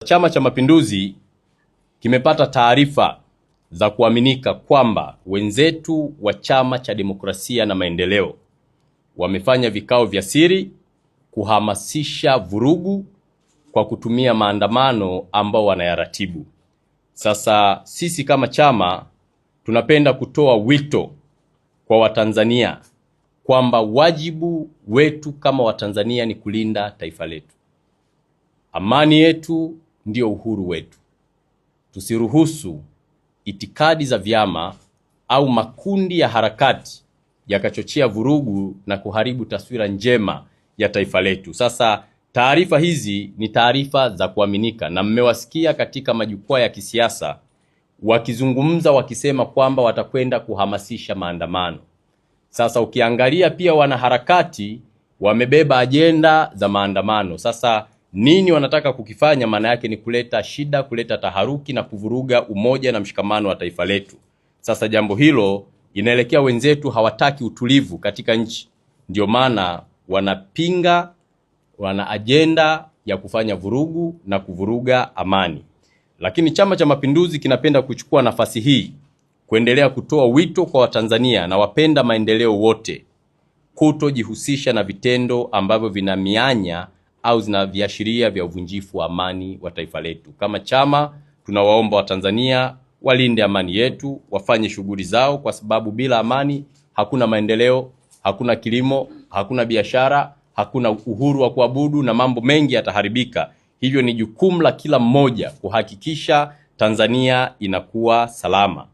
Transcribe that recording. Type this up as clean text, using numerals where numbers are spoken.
Chama cha Mapinduzi kimepata taarifa za kuaminika kwamba wenzetu wa Chama cha Demokrasia na Maendeleo wamefanya vikao vya siri kuhamasisha vurugu kwa kutumia maandamano ambao wanayaratibu. Sasa sisi kama chama tunapenda kutoa wito kwa Watanzania kwamba wajibu wetu kama Watanzania ni kulinda taifa letu. Amani yetu ndio uhuru wetu. Tusiruhusu itikadi za vyama au makundi ya harakati yakachochea vurugu na kuharibu taswira njema ya taifa letu. Sasa taarifa hizi ni taarifa za kuaminika, na mmewasikia katika majukwaa ya kisiasa wakizungumza wakisema kwamba watakwenda kuhamasisha maandamano. Sasa ukiangalia pia wanaharakati wamebeba ajenda za maandamano. Sasa nini wanataka kukifanya? Maana yake ni kuleta shida, kuleta taharuki na kuvuruga umoja na mshikamano wa taifa letu. Sasa jambo hilo inaelekea wenzetu hawataki utulivu katika nchi. Ndio maana wanapinga, wana ajenda ya kufanya vurugu na kuvuruga amani. Lakini Chama cha Mapinduzi kinapenda kuchukua nafasi hii kuendelea kutoa wito kwa Watanzania na wapenda maendeleo wote kutojihusisha na vitendo ambavyo vina mianya au zina viashiria vya uvunjifu wa amani wa taifa letu. Kama chama tunawaomba Watanzania walinde amani yetu, wafanye shughuli zao, kwa sababu bila amani hakuna maendeleo, hakuna kilimo, hakuna biashara, hakuna uhuru wa kuabudu na mambo mengi yataharibika. Hivyo ni jukumu la kila mmoja kuhakikisha Tanzania inakuwa salama.